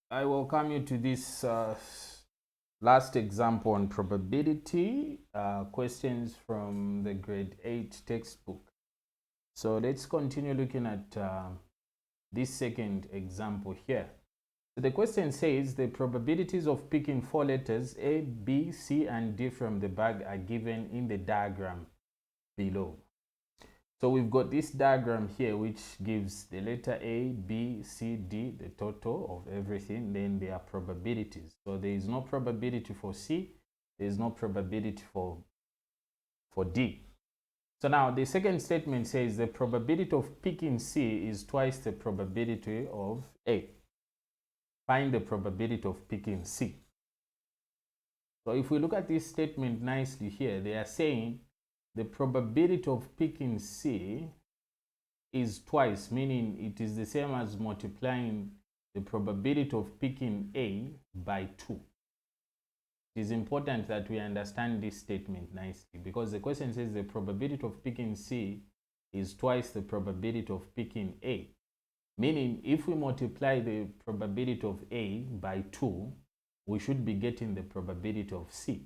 I welcome you to this last example on probability questions from the grade 8 textbook. So let's continue looking at this second example here. So the question says the probabilities of picking 4 letters A, B, C, and D from the bag are given in the diagram below. So we've got this diagram here which gives the letter A, B, C, D, the total of everything. Then there are probabilities. So there is no probability for C, there is no probability for D. So now the second statement says the probability of picking C is twice the probability of A. Find the probability of picking C. So if we look at this statement nicely here, they are saying the probability of picking C is twice, meaning it is the same as multiplying the probability of picking A by 2. It is important that we understand this statement nicely because the question says the probability of picking C is twice the probability of picking A. Meaning if we multiply the probability of A by 2, we should be getting the probability of C.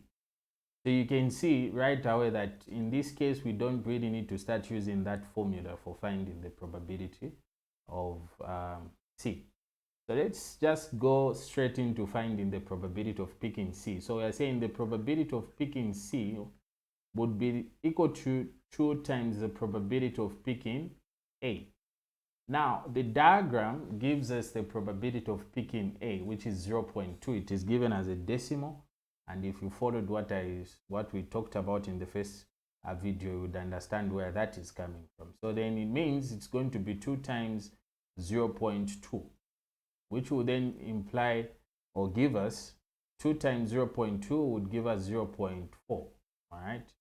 So you can see right away that in this case, we don't really need to start using that formula for finding the probability of C. So let's just go straight into finding the probability of picking C. So we are saying the probability of picking C would be equal to 2 times the probability of picking A. Now, the diagram gives us the probability of picking A, which is 0.2. It is given as a decimal. And if you followed what we talked about in the first video, you would understand where that is coming from. So then it means it's going to be 2 times 0.2, which will then imply or give us 2 times 0.2 would give us 0.4. All right.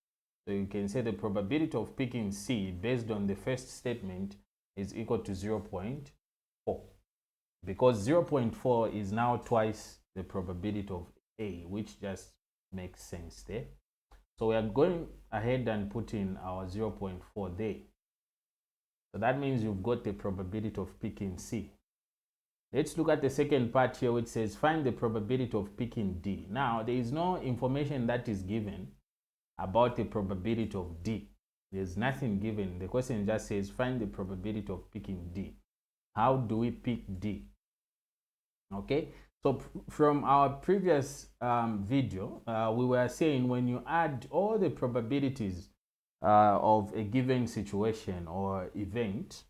So you can say the probability of picking C based on the first statement is equal to 0.4, because 0.4 is now twice the probability of A, which just makes sense there. So we are going ahead and putting our 0.4 there. So that means you've got the probability of picking C. Let's look at the second part here, which says find the probability of picking D. Now, there is no information that is given about the probability of D. There's nothing given. The question just says find the probability of picking D. How do we pick D? Okay, so from our previous video, we were saying when you add all the probabilities of a given situation or event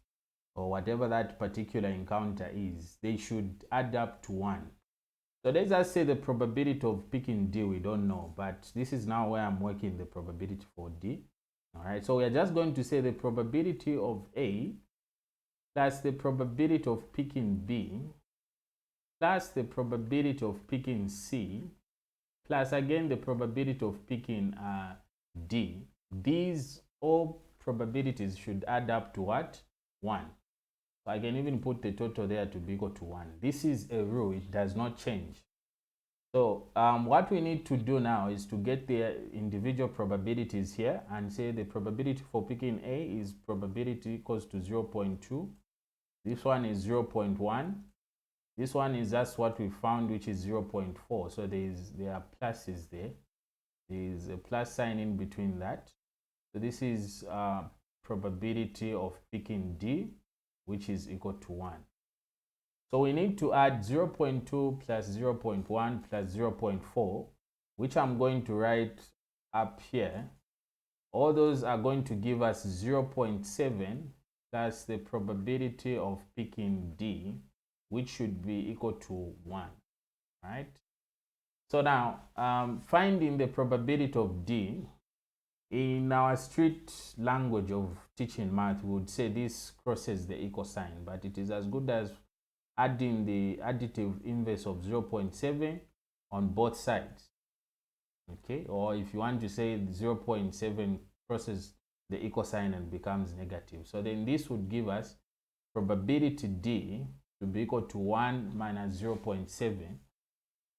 or whatever that particular encounter is, they should add up to 1. So let's just say the probability of picking D we don't know, but this is now where I'm working the probability for D. All right, so we are just going to say the probability of A plus the probability of picking B plus the probability of picking C plus again the probability of picking D. These all probabilities should add up to what? 1. So I can even put the total there to be equal to 1. This is a rule, it does not change. So what we need to do now is to get the individual probabilities here and say the probability for picking A is probability equals to 0.2. This one is 0.1. This one is just what we found, which is 0.4. So there are pluses there. There is a plus sign in between that. So this is probability of picking D, which is equal to 1. So we need to add 0.2 plus 0.1 plus 0.4, which I'm going to write up here. All those are going to give us 0.7 plus the probability of picking D, which should be equal to 1, right? So now, finding the probability of D, in our street language of teaching math, we would say this crosses the equal sign, but it is as good as adding the additive inverse of 0.7 on both sides. Okay, or if you want to say 0.7 crosses the equal sign and becomes negative. So then this would give us probability D to be equal to 1 minus 0.7,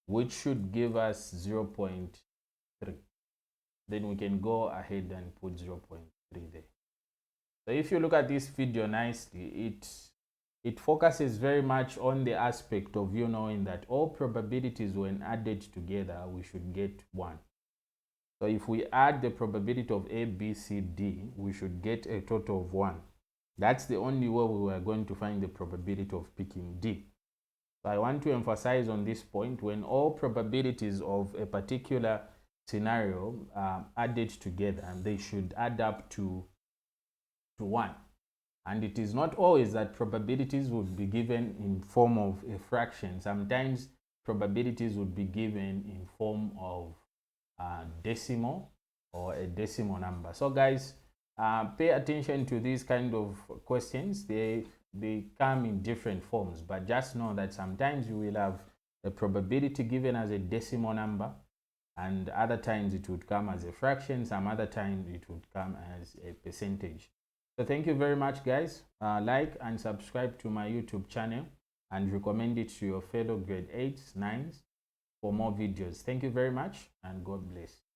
which should give us 0.3. Then we can go ahead and put 0.3 there. So if you look at this video nicely, it it focuses very much on the aspect of you knowing that all probabilities, when added together, we should get 1. So if we add the probability of A, B, C, D, we should get a total of 1. That's the only way we are going to find the probability of picking D. So I want to emphasize on this point: when all probabilities of a particular scenario are added together, and they should add up to 1. And it is not always that probabilities would be given in form of a fraction. Sometimes probabilities would be given in form of decimal or a decimal number. So guys, pay attention to these kind of questions. They come in different forms, but just know that sometimes you will have a probability given as a decimal number, and other times it would come as a fraction, some other times it would come as a percentage. So thank you very much, guys. Like and subscribe to my YouTube channel, and recommend it to your fellow grade 8s, 9s for more videos. Thank you very much, and God bless.